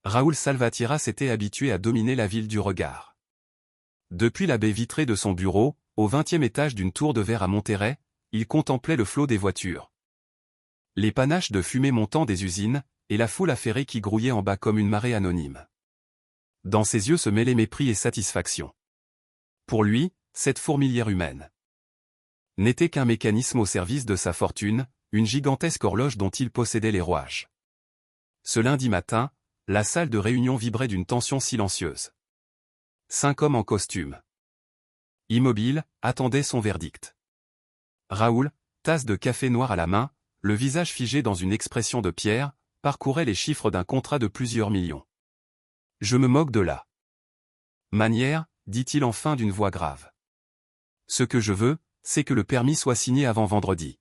Raoul Salvatierra s'était habitué à dominer la ville du regard. Depuis la baie vitrée de son bureau, au 20e étage d'une tour de verre à Monterrey, il contemplait le flot des voitures. Les panaches de fumée montant des usines, et la foule affairée qui grouillait en bas comme une marée anonyme. Dans ses yeux se mêlaient mépris et satisfaction. Pour lui, cette fourmilière humaine n'était qu'un mécanisme au service de sa fortune, une gigantesque horloge dont il possédait les rouages. Ce lundi matin, la salle de réunion vibrait d'une tension silencieuse. 5 hommes en costume, immobiles, attendaient son verdict. Raoul, tasse de café noir à la main, le visage figé dans une expression de pierre, parcourait les chiffres d'un contrat de plusieurs millions. « Je me moque de la manière, dit-il enfin d'une voix grave. Ce que je veux, c'est que le permis soit signé avant vendredi. »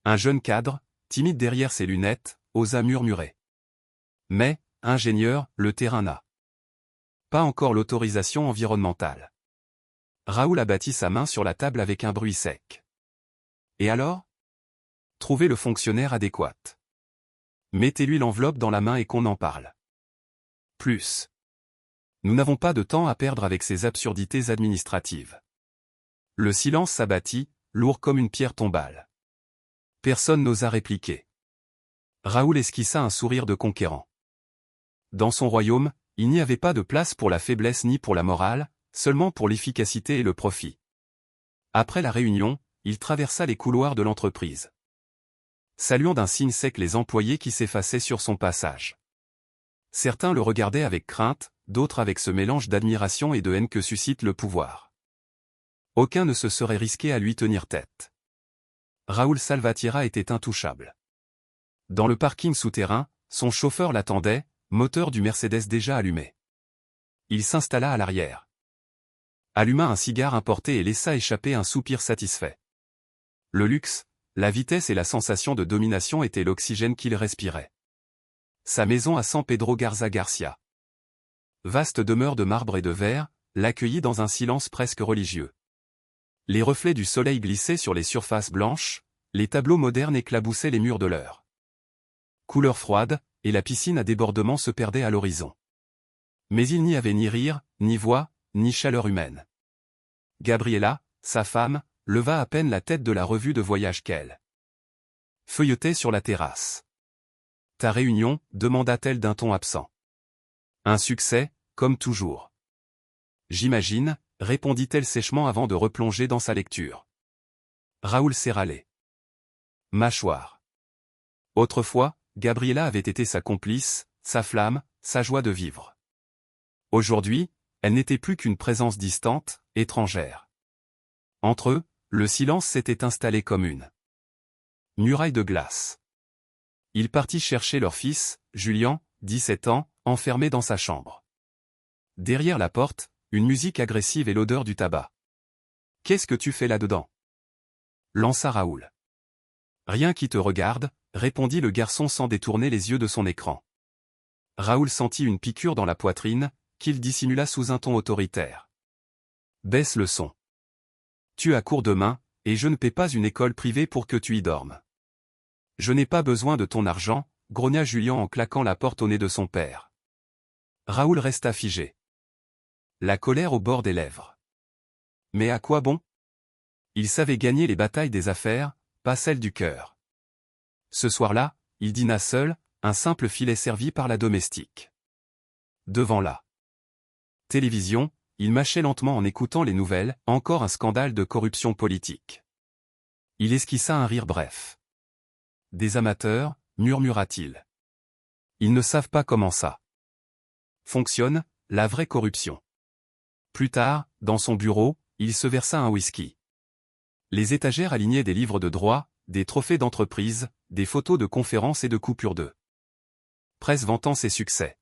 Un jeune cadre, timide derrière ses lunettes, osa murmurer. « Mais, ingénieur, le terrain n'a pas encore l'autorisation environnementale. » Raoul abattit sa main sur la table avec un bruit sec. « Et alors ? Trouvez le fonctionnaire adéquat. Mettez-lui l'enveloppe dans la main et qu'on en parle. Plus. Nous n'avons pas de temps à perdre avec ces absurdités administratives. » Le silence s'abattit, lourd comme une pierre tombale. Personne n'osa répliquer. Raoul esquissa un sourire de conquérant. Dans son royaume, il n'y avait pas de place pour la faiblesse ni pour la morale, seulement pour l'efficacité et le profit. Après la réunion, il traversa les couloirs de l'entreprise, saluant d'un signe sec les employés qui s'effaçaient sur son passage. Certains le regardaient avec crainte, d'autres avec ce mélange d'admiration et de haine que suscite le pouvoir. Aucun ne se serait risqué à lui tenir tête. Raoul Salvatierra était intouchable. Dans le parking souterrain, son chauffeur l'attendait, moteur du Mercedes déjà allumé. Il s'installa à l'arrière, alluma un cigare importé et laissa échapper un soupir satisfait. Le luxe, la vitesse et la sensation de domination étaient l'oxygène qu'il respirait. Sa maison à San Pedro Garza Garcia, vaste demeure de marbre et de verre, l'accueillit dans un silence presque religieux. Les reflets du soleil glissaient sur les surfaces blanches, les tableaux modernes éclaboussaient les murs de leur couleur froide, et la piscine à débordement se perdait à l'horizon. Mais il n'y avait ni rire, ni voix, ni chaleur humaine. Gabriela, sa femme, leva à peine la tête de la revue de voyage qu'elle feuilletait sur la terrasse. « Ta réunion ?» demanda-t-elle d'un ton absent. « Un succès, comme toujours. »« J'imagine » répondit-elle sèchement avant de replonger dans sa lecture. Raoul serra les mâchoires. Autrefois, Gabriela avait été sa complice, sa flamme, sa joie de vivre. Aujourd'hui, elle n'était plus qu'une présence distante, étrangère. Entre eux, le silence s'était installé comme une muraille de glace. Il partit chercher leur fils, Julian, 17 ans, enfermé dans sa chambre. Derrière la porte, une musique agressive et l'odeur du tabac. « Qu'est-ce que tu fais là-dedans » lança Raoul. « Rien qui te regarde » répondit le garçon sans détourner les yeux de son écran. Raoul sentit une piqûre dans la poitrine, qu'il dissimula sous un ton autoritaire. « Baisse le son. Tu as cours demain, et je ne paie pas une école privée pour que tu y dormes. »« Je n'ai pas besoin de ton argent » grogna Julian en claquant la porte au nez de son père. Raoul resta figé, la colère au bord des lèvres. Mais à quoi bon? Il savait gagner les batailles des affaires, pas celles du cœur. Ce soir-là, il dîna seul, un simple filet servi par la domestique. Devant la télévision, il mâchait lentement en écoutant les nouvelles, encore un scandale de corruption politique. Il esquissa un rire bref. « Des amateurs » murmura-t-il. « Ils ne savent pas comment ça fonctionne, la vraie corruption. » Plus tard, dans son bureau, il se versa un whisky. Les étagères alignaient des livres de droit, des trophées d'entreprise, des photos de conférences et de coupures de presse vantant ses succès.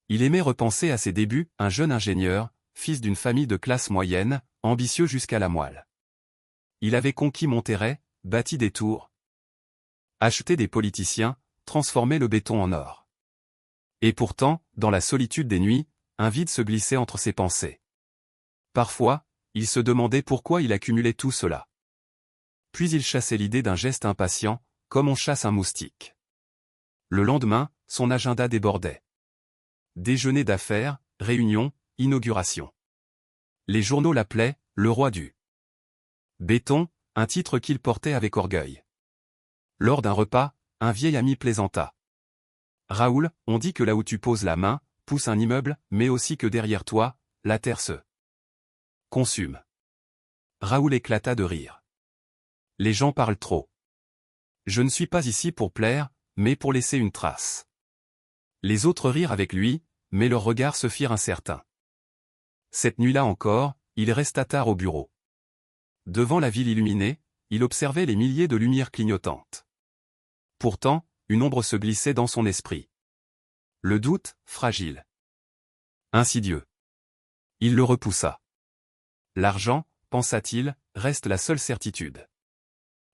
Il aimait repenser à ses débuts, un jeune ingénieur, fils d'une famille de classe moyenne, ambitieux jusqu'à la moelle. Il avait conquis Monterrey, bâti des tours, acheté des politiciens, transformé le béton en or. Et pourtant, dans la solitude des nuits, un vide se glissait entre ses pensées. Parfois, il se demandait pourquoi il accumulait tout cela. Puis il chassait l'idée d'un geste impatient, comme on chasse un moustique. Le lendemain, son agenda débordait. Déjeuner d'affaires, réunion, inauguration. Les journaux l'appelaient « le roi du béton », un titre qu'il portait avec orgueil. Lors d'un repas, un vieil ami plaisanta. « Raoul, on dit que là où tu poses la main, pousse un immeuble, mais aussi que derrière toi, la terre se consume. » Raoul éclata de rire. « Les gens parlent trop. Je ne suis pas ici pour plaire, mais pour laisser une trace. » Les autres rirent avec lui, mais leurs regards se firent incertains. Cette nuit-là encore, il resta tard au bureau. Devant la ville illuminée, il observait les milliers de lumières clignotantes. Pourtant, une ombre se glissait dans son esprit. Le doute, fragile. Insidieux. Il le repoussa. L'argent, pensa-t-il, reste la seule certitude.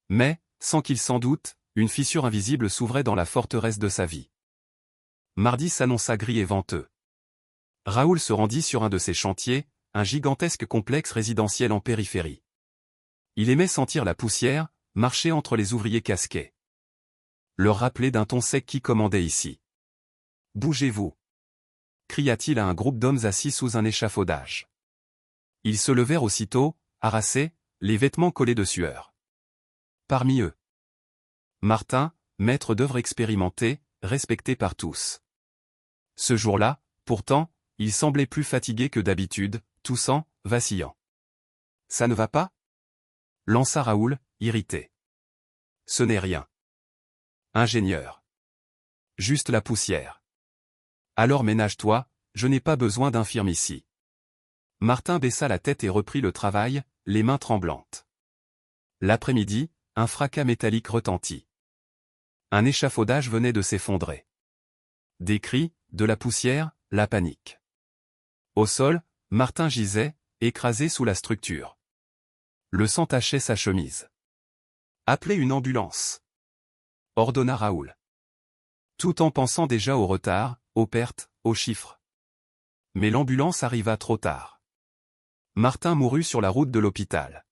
Mais, sans qu'il s'en doute, une fissure invisible s'ouvrait dans la forteresse de sa vie. Mardi s'annonça gris et venteux. Raoul se rendit sur un de ses chantiers, un gigantesque complexe résidentiel en périphérie. Il aimait sentir la poussière, marcher entre les ouvriers casqués. Leur rappeler d'un ton sec qui commandait ici. « Bougez-vous » cria-t-il à un groupe d'hommes assis sous un échafaudage. Ils se levèrent aussitôt, harassés, les vêtements collés de sueur. Parmi eux, Martin, maître d'œuvre expérimenté, respecté par tous. Ce jour-là, pourtant, il semblait plus fatigué que d'habitude, toussant, vacillant. « Ça ne va pas » lança Raoul, irrité. « Ce n'est rien. Ingénieur. Juste la poussière. Alors ménage-toi, je n'ai pas besoin d'infirme ici. » Martin baissa la tête et reprit le travail, les mains tremblantes. L'après-midi, un fracas métallique retentit. Un échafaudage venait de s'effondrer. Des cris, de la poussière, la panique. Au sol, Martin gisait, écrasé sous la structure. Le sang tachait sa chemise. « Appelez une ambulance » ordonna Raoul. Tout en pensant déjà au retard, aux pertes, aux chiffres. Mais l'ambulance arriva trop tard. Martin mourut sur la route de l'hôpital.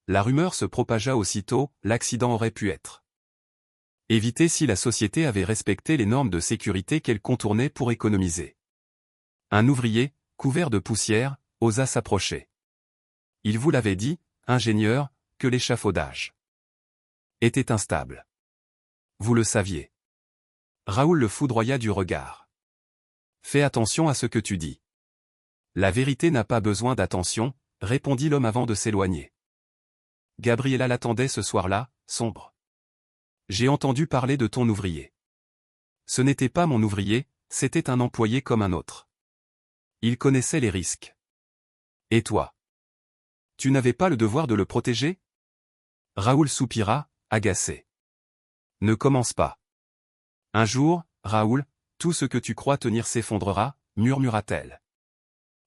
La rumeur se propagea aussitôt, l'accident aurait pu être évité si la société avait respecté les normes de sécurité qu'elle contournait pour économiser. Un ouvrier, couvert de poussière, osa s'approcher. Il vous l'avait dit, ingénieur, que l'échafaudage était instable. Vous le saviez. Raoul le foudroya du regard. Fais attention à ce que tu dis. La vérité n'a pas besoin d'attention, répondit l'homme avant de s'éloigner. Gabriela l'attendait ce soir-là, sombre. J'ai entendu parler de ton ouvrier. Ce n'était pas mon ouvrier, c'était un employé comme un autre. Il connaissait les risques. Et toi? Tu n'avais pas le devoir de le protéger? Raoul soupira, agacé. Ne commence pas. Un jour, Raoul, tout ce que tu crois tenir s'effondrera, murmura-t-elle.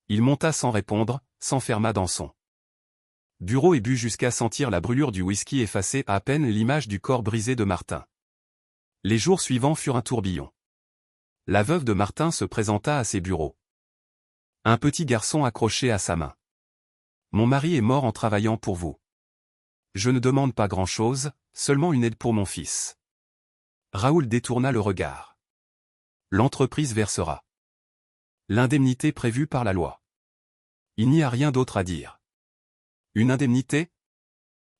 Il monta sans répondre, s'enferma dans son bureau et but jusqu'à sentir la brûlure du whisky effacer à peine l'image du corps brisé de Martin. Les jours suivants furent un tourbillon. La veuve de Martin se présenta à ses bureaux. Un petit garçon accroché à sa main. Mon mari est mort en travaillant pour vous. Je ne demande pas grand-chose, seulement une aide pour mon fils. Raoul détourna le regard. L'entreprise versera l'indemnité prévue par la loi. Il n'y a rien d'autre à dire. Une indemnité?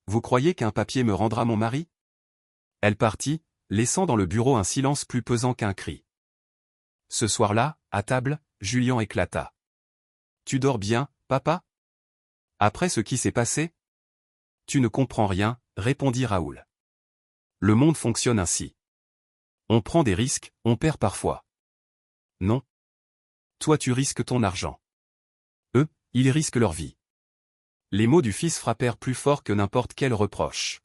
Vous croyez qu'un papier me rendra mon mari? Elle partit, laissant dans le bureau un silence plus pesant qu'un cri. Ce soir-là, à table, Julien éclata. Tu dors bien, papa? Après ce qui s'est passé? Tu ne comprends rien, répondit Raoul. Le monde fonctionne ainsi. On prend des risques, on perd parfois. Non. Toi tu risques ton argent. Eux, ils risquent leur vie. Les mots du fils frappèrent plus fort que n'importe quel reproche.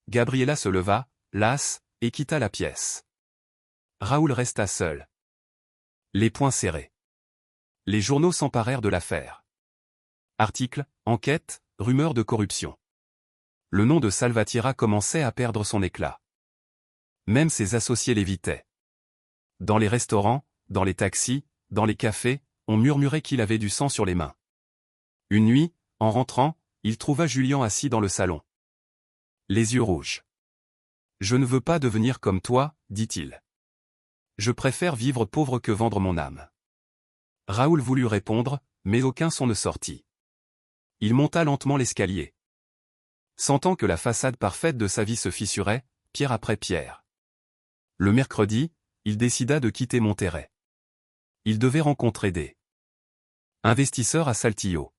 Gabriela se leva, lasse, et quitta la pièce. Raoul resta seul. Les poings serrés. Les journaux s'emparèrent de l'affaire. Articles, enquêtes, rumeurs de corruption. Le nom de Salvatierra commençait à perdre son éclat. Même ses associés l'évitaient. Dans les restaurants, dans les taxis, dans les cafés, on murmurait qu'il avait du sang sur les mains. Une nuit, en rentrant, il trouva Julien assis dans le salon. Les yeux rouges. « Je ne veux pas devenir comme toi, dit-il. Je préfère vivre pauvre que vendre mon âme. Raoul voulut répondre, mais aucun son ne sortit. Il monta lentement l'escalier. Sentant que la façade parfaite de sa vie se fissurait, pierre après pierre. Le mercredi, il décida de quitter Monterrey. Il devait rencontrer des investisseurs à Saltillo.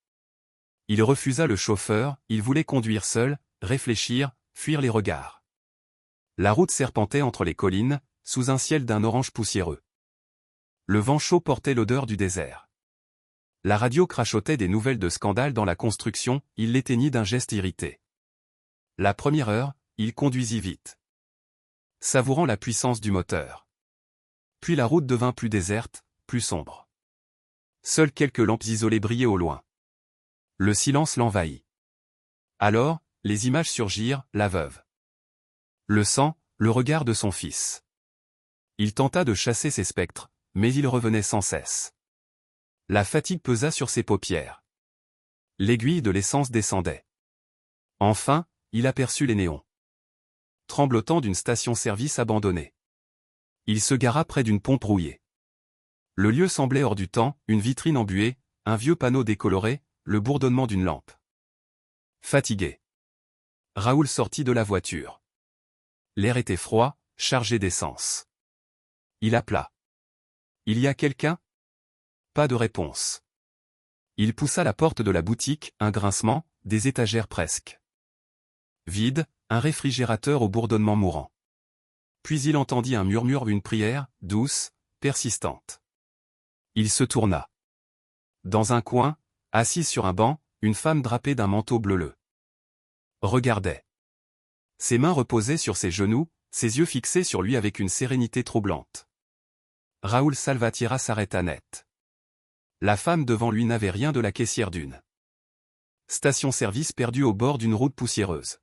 Il refusa le chauffeur, il voulait conduire seul, réfléchir, fuir les regards. La route serpentait entre les collines, sous un ciel d'un orange poussiéreux. Le vent chaud portait l'odeur du désert. La radio crachotait des nouvelles de scandale dans la construction, il l'éteignit d'un geste irrité. La première heure, il conduisit vite, savourant la puissance du moteur. Puis la route devint plus déserte, plus sombre. Seules quelques lampes isolées brillaient au loin. Le silence l'envahit. Alors, les images surgirent, la veuve. Le sang, le regard de son fils. Il tenta de chasser ces spectres, mais ils revenaient sans cesse. La fatigue pesa sur ses paupières. L'aiguille de l'essence descendait. Enfin, il aperçut les néons tremblotant d'une station-service abandonnée. Il se gara près d'une pompe rouillée. Le lieu semblait hors du temps, une vitrine embuée, un vieux panneau décoloré, le bourdonnement d'une lampe. Fatigué, Raoul sortit de la voiture. L'air était froid, chargé d'essence. Il appela. « Il y a quelqu'un » Pas de réponse. Il poussa la porte de la boutique, un grincement, des étagères presque vide, un réfrigérateur au bourdonnement mourant. Puis il entendit un murmure, une prière, douce, persistante. Il se tourna. Dans un coin, assise sur un banc, une femme drapée d'un manteau bleu regardait. Ses mains reposaient sur ses genoux, ses yeux fixés sur lui avec une sérénité troublante. Raoul Salvatierra s'arrêta net. La femme devant lui n'avait rien de la caissière d'une station-service perdue au bord d'une route poussiéreuse.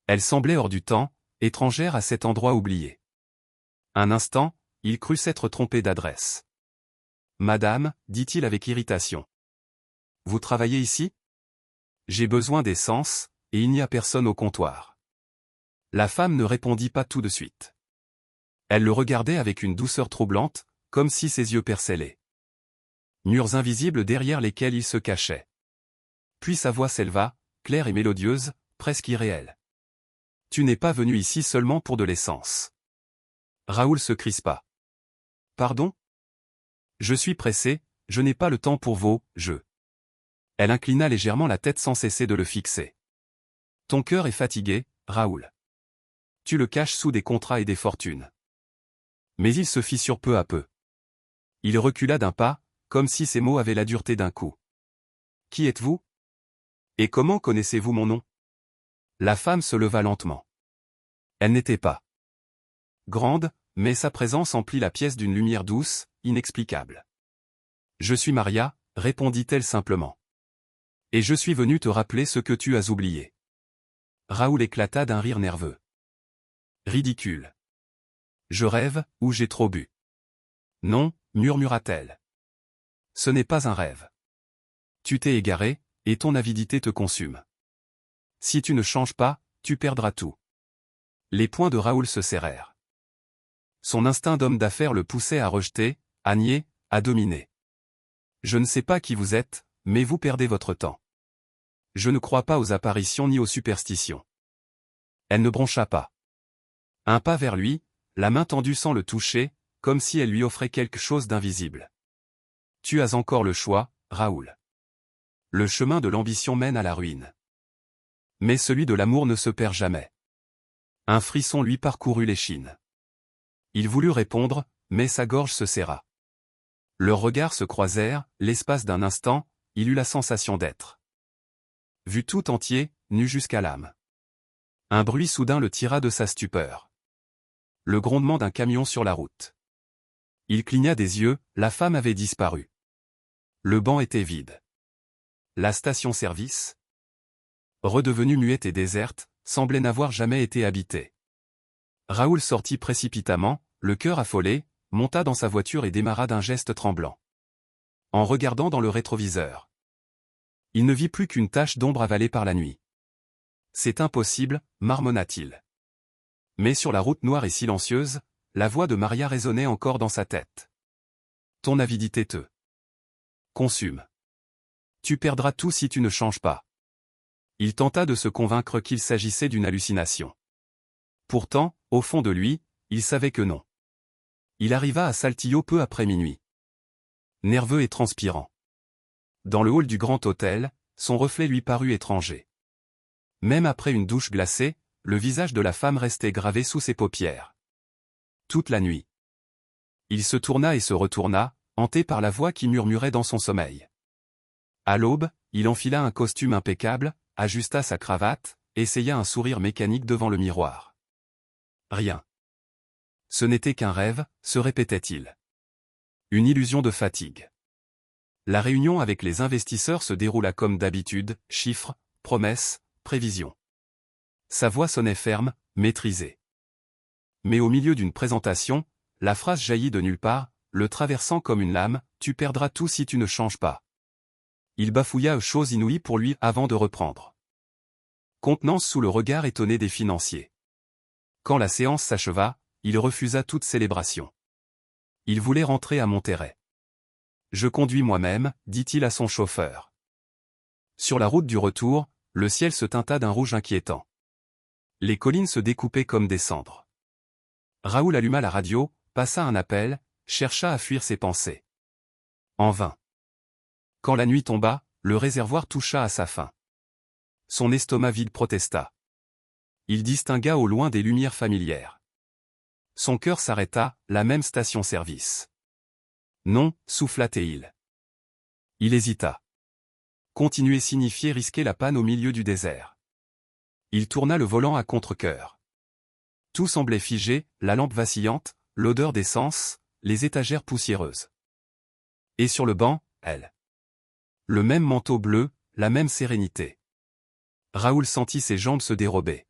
Elle semblait hors du temps, étrangère à cet endroit oublié. Un instant, il crut s'être trompé d'adresse. « Madame, dit-il avec irritation. Vous travaillez ici ? J'ai besoin d'essence, et il n'y a personne au comptoir. » La femme ne répondit pas tout de suite. Elle le regardait avec une douceur troublante, comme si ses yeux perçaient les murs invisibles derrière lesquels il se cachait. Puis sa voix s'éleva, claire et mélodieuse, presque irréelle. « Tu n'es pas venu ici seulement pour de l'essence. » Raoul se crispa. « Pardon ? Je suis pressé, je n'ai pas le temps pour vos jeux. » Elle inclina légèrement la tête sans cesser de le fixer. « Ton cœur est fatigué, Raoul. Tu le caches sous des contrats et des fortunes. » Mais il se fissure peu à peu. Il recula d'un pas, comme si ses mots avaient la dureté d'un coup. « Qui êtes-vous ? Et comment connaissez-vous mon nom ?» La femme se leva lentement. Elle n'était pas grande, mais sa présence emplit la pièce d'une lumière douce, inexplicable. « Je suis Maria, répondit-elle simplement. Et je suis venue te rappeler ce que tu as oublié. » Raoul éclata d'un rire nerveux. « Ridicule. Je rêve, ou j'ai trop bu. »« Non, murmura-t-elle. Ce n'est pas un rêve. Tu t'es égaré, et ton avidité te consume. Si tu ne changes pas, tu perdras tout. » Les poings de Raoul se serrèrent. Son instinct d'homme d'affaires le poussait à rejeter, à nier, à dominer. « Je ne sais pas qui vous êtes, mais vous perdez votre temps. Je ne crois pas aux apparitions ni aux superstitions. » Elle ne broncha pas. Un pas vers lui, la main tendue sans le toucher, comme si elle lui offrait quelque chose d'invisible. « Tu as encore le choix, Raoul. Le chemin de l'ambition mène à la ruine. Mais celui de l'amour ne se perd jamais. » Un frisson lui parcourut l'échine. Il voulut répondre, mais sa gorge se serra. Leurs regards se croisèrent, l'espace d'un instant, il eut la sensation d'être vu tout entier, nu jusqu'à l'âme. Un bruit soudain le tira de sa stupeur. Le grondement d'un camion sur la route. Il cligna des yeux, la femme avait disparu. Le banc était vide. La station-service, redevenue muette et déserte, semblait n'avoir jamais été habitée. Raoul sortit précipitamment, le cœur affolé, monta dans sa voiture et démarra d'un geste tremblant. En regardant dans le rétroviseur, il ne vit plus qu'une tache d'ombre avalée par la nuit. « C'est impossible, marmonna-t-il. » Mais sur la route noire et silencieuse, la voix de Maria résonnait encore dans sa tête. Ton avidité te consume. Tu perdras tout si tu ne changes pas. Il tenta de se convaincre qu'il s'agissait d'une hallucination. Pourtant, au fond de lui, il savait que non. Il arriva à Saltillo peu après minuit. Nerveux et transpirant. Dans le hall du grand hôtel, son reflet lui parut étranger. Même après une douche glacée, le visage de la femme restait gravé sous ses paupières. Toute la nuit. Il se tourna et se retourna, hanté par la voix qui murmurait dans son sommeil. À l'aube, il enfila un costume impeccable, ajusta sa cravate, essaya un sourire mécanique devant le miroir. Rien. Ce n'était qu'un rêve, se répétait-il. Une illusion de fatigue. La réunion avec les investisseurs se déroula comme d'habitude, chiffres, promesses, prévisions. Sa voix sonnait ferme, maîtrisée. Mais au milieu d'une présentation, la phrase jaillit de nulle part, le traversant comme une lame, « Tu perdras tout si tu ne changes pas ». Il bafouilla chose inouïe pour lui avant de reprendre. Contenance sous le regard étonné des financiers. Quand la séance s'acheva, il refusa toute célébration. Il voulait rentrer à Monterrey. « Je conduis moi-même », dit-il à son chauffeur. Sur la route du retour, le ciel se teinta d'un rouge inquiétant. Les collines se découpaient comme des cendres. Raoul alluma la radio, passa un appel, chercha à fuir ses pensées. En vain. Quand la nuit tomba, le réservoir toucha à sa fin. Son estomac vide protesta. Il distingua au loin des lumières familières. Son cœur s'arrêta, la même station-service. Non, souffla-t-il. Il hésita. Continuer signifiait risquer la panne au milieu du désert. Il tourna le volant à contre-cœur. Tout semblait figé, la lampe vacillante, l'odeur d'essence, les étagères poussiéreuses. Et sur le banc, elle. Le même manteau bleu, la même sérénité. Raoul sentit ses jambes se dérober.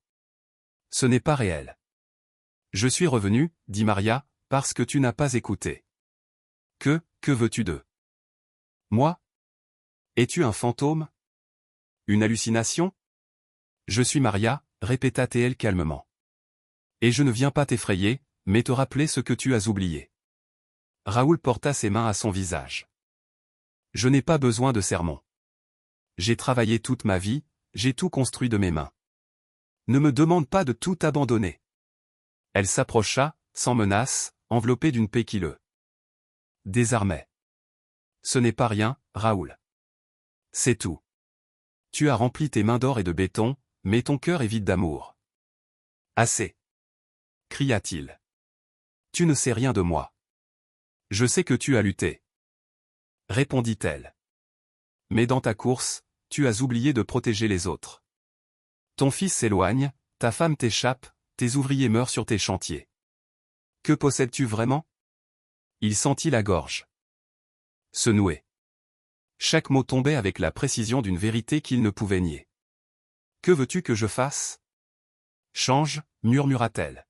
Ce n'est pas réel. Je suis revenu, dit Maria, parce que tu n'as pas écouté. Que veux-tu d'eux? Moi? Es-tu un fantôme? Une hallucination? Je suis Maria, répéta T.L. calmement. Et je ne viens pas t'effrayer, mais te rappeler ce que tu as oublié. Raoul porta ses mains à son visage. Je n'ai pas besoin de sermons. J'ai travaillé toute ma vie, j'ai tout construit de mes mains. Ne me demande pas de tout abandonner. Elle s'approcha, sans menace, enveloppée d'une paix qui le désarmait. Ce n'est pas rien, Raoul. C'est tout. Tu as rempli tes mains d'or et de béton, mais ton cœur est vide d'amour. Assez. Cria-t-il. Tu ne sais rien de moi. Je sais que tu as lutté. Répondit-elle. Mais dans ta course, tu as oublié de protéger les autres. Ton fils s'éloigne, ta femme t'échappe, tes ouvriers meurent sur tes chantiers. Que possèdes-tu vraiment? Il sentit la gorge se nouer. Chaque mot tombait avec la précision d'une vérité qu'il ne pouvait nier. Que veux-tu que je fasse? Change, murmura-t-elle.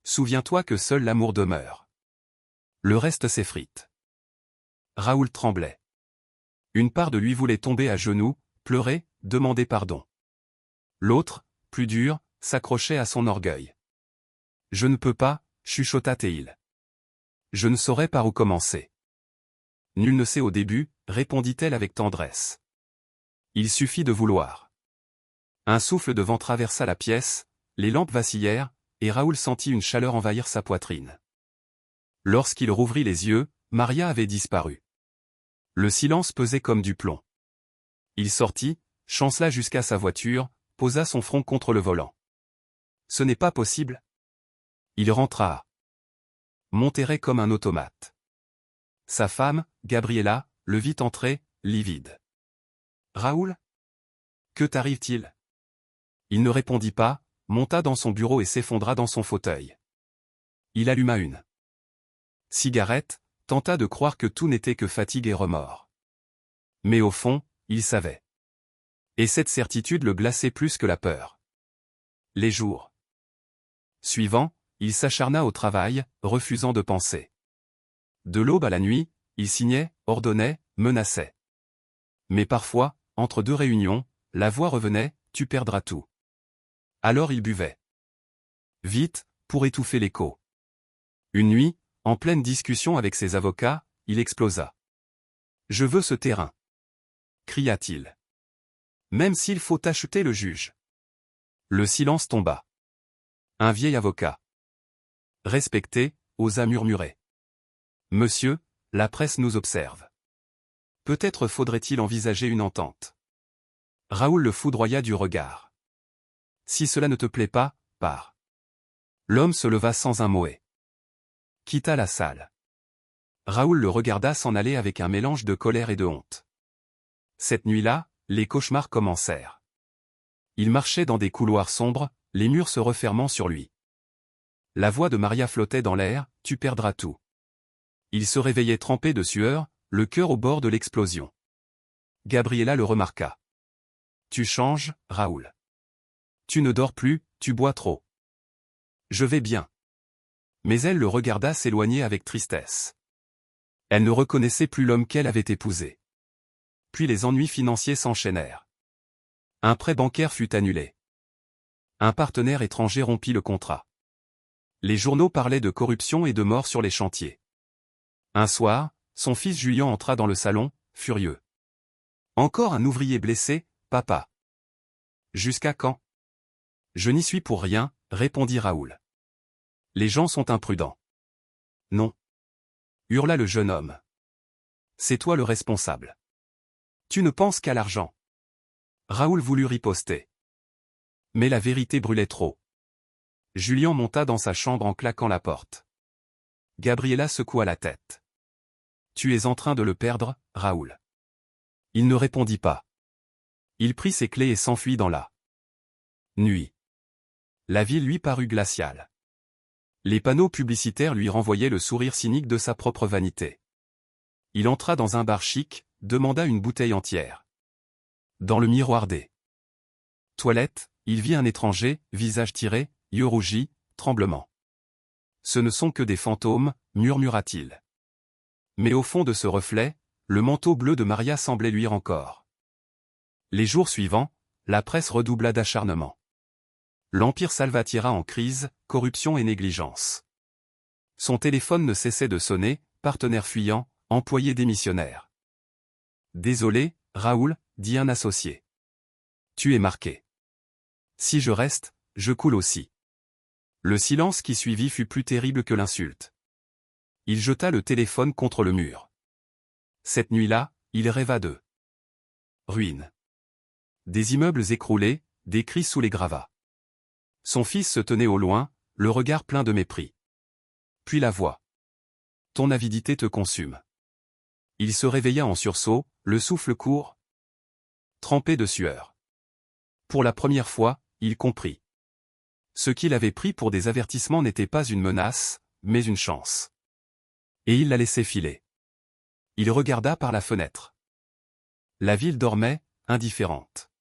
Souviens-toi que seul l'amour demeure. Le reste s'effrite. Raoul tremblait. Une part de lui voulait tomber à genoux, pleurer, demander pardon. L'autre, plus dur, s'accrochait à son orgueil. Je ne peux pas, chuchota Théil. Je ne saurais par où commencer. Nul ne sait au début, répondit-elle avec tendresse. Il suffit de vouloir. Un souffle de vent traversa la pièce, les lampes vacillèrent, et Raoul sentit une chaleur envahir sa poitrine. Lorsqu'il rouvrit les yeux, Maria avait disparu. Le silence pesait comme du plomb. Il sortit, chancela jusqu'à sa voiture, posa son front contre le volant. Ce n'est pas possible. Il rentra à Monterrey comme un automate. Sa femme, Gabriella, le vit entrer, livide. Raoul? Que t'arrive-t-il? Il ne répondit pas, monta dans son bureau et s'effondra dans son fauteuil. Il alluma une cigarette, tenta de croire que tout n'était que fatigue et remords. Mais au fond, il savait. Et cette certitude le glaçait plus que la peur. Les jours suivants, il s'acharna au travail, refusant de penser. De l'aube à la nuit, il signait, ordonnait, menaçait. Mais parfois, entre deux réunions, la voix revenait, « Tu perdras tout ». Alors il buvait. Vite, pour étouffer l'écho. Une nuit, en pleine discussion avec ses avocats, il explosa. « Je veux ce terrain !» cria-t-il. « Même s'il faut acheter le juge. » Le silence tomba. Un vieil avocat, respecté, osa murmurer. « Monsieur, la presse nous observe. Peut-être faudrait-il envisager une entente. » Raoul le foudroya du regard. « Si cela ne te plaît pas, pars. » L'homme se leva sans un mot et quitta la salle. Raoul le regarda s'en aller avec un mélange de colère et de honte. Cette nuit-là, les cauchemars commencèrent. Il marchait dans des couloirs sombres, les murs se refermant sur lui. La voix de Maria flottait dans l'air, « Tu perdras tout. » Il se réveillait trempé de sueur, le cœur au bord de l'explosion. Gabriela le remarqua. « Tu changes, Raoul. Tu ne dors plus, tu bois trop. »« Je vais bien. » Mais elle le regarda s'éloigner avec tristesse. Elle ne reconnaissait plus l'homme qu'elle avait épousé. Puis les ennuis financiers s'enchaînèrent. Un prêt bancaire fut annulé. Un partenaire étranger rompit le contrat. Les journaux parlaient de corruption et de mort sur les chantiers. Un soir, son fils Julien entra dans le salon, furieux. « Encore un ouvrier blessé, papa. »« Jusqu'à quand ?»« Je n'y suis pour rien, » répondit Raoul. « Les gens sont imprudents. »« Non. » hurla le jeune homme. « C'est toi le responsable. Tu ne penses qu'à l'argent. » Raoul voulut riposter. Mais la vérité brûlait trop. Julien monta dans sa chambre en claquant la porte. Gabriela secoua la tête. « Tu es en train de le perdre, Raoul. » Il ne répondit pas. Il prit ses clés et s'enfuit dans la nuit. La ville lui parut glaciale. Les panneaux publicitaires lui renvoyaient le sourire cynique de sa propre vanité. Il entra dans un bar chic, demanda une bouteille entière. Dans le miroir des toilettes, il vit un étranger, visage tiré, yeux rougis, tremblement. « Ce ne sont que des fantômes, » murmura-t-il. Mais au fond de ce reflet, le manteau bleu de Maria semblait luire encore. Les jours suivants, la presse redoubla d'acharnement. L'Empire Salvatierra en crise, corruption et négligence. Son téléphone ne cessait de sonner, partenaire fuyant, employé démissionnaire. « Désolé, Raoul, » dit un associé. « Tu es marqué. Si je reste, je coule aussi. » Le silence qui suivit fut plus terrible que l'insulte. Il jeta le téléphone contre le mur. Cette nuit-là, il rêva de ruines. Des immeubles écroulés, des cris sous les gravats. Son fils se tenait au loin, le regard plein de mépris. Puis la voix. « Ton avidité te consume. » Il se réveilla en sursaut, le souffle court, trempé de sueur. Pour la première fois, il comprit. Ce qu'il avait pris pour des avertissements n'était pas une menace, mais une chance. Et il la laissait filer. Il regarda par la fenêtre. La ville dormait, indifférente.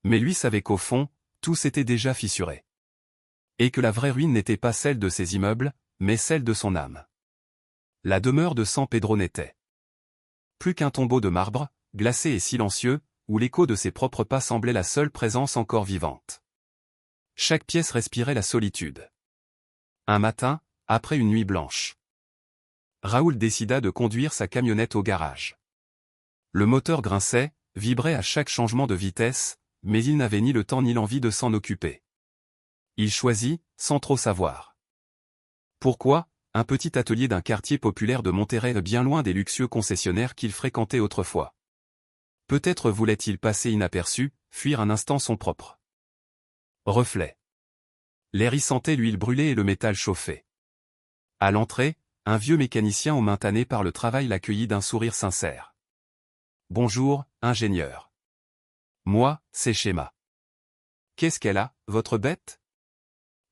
Mais lui savait qu'au fond, tout s'était déjà fissuré. Et que la vraie ruine n'était pas celle de ses immeubles, mais celle de son âme. La demeure de San Pedro n'était plus qu'un tombeau de marbre, glacé et silencieux, où l'écho de ses propres pas semblait la seule présence encore vivante. Chaque pièce respirait la solitude. Un matin, après une nuit blanche, Raoul décida de conduire sa camionnette au garage. Le moteur grinçait, vibrait à chaque changement de vitesse, mais il n'avait ni le temps ni l'envie de s'en occuper. Il choisit, sans trop savoir. Pourquoi, un petit atelier d'un quartier populaire de Monterrey bien loin des luxueux concessionnaires qu'il fréquentait autrefois. Peut-être voulait-il passer inaperçu, fuir un instant son propre reflet. L'air y sentait l'huile brûlée et le métal chauffé. À l'entrée, un vieux mécanicien aux mains tannées par le travail l'accueillit d'un sourire sincère. « Bonjour, ingénieur. Moi, c'est Schéma. Qu'est-ce qu'elle a, votre bête ?»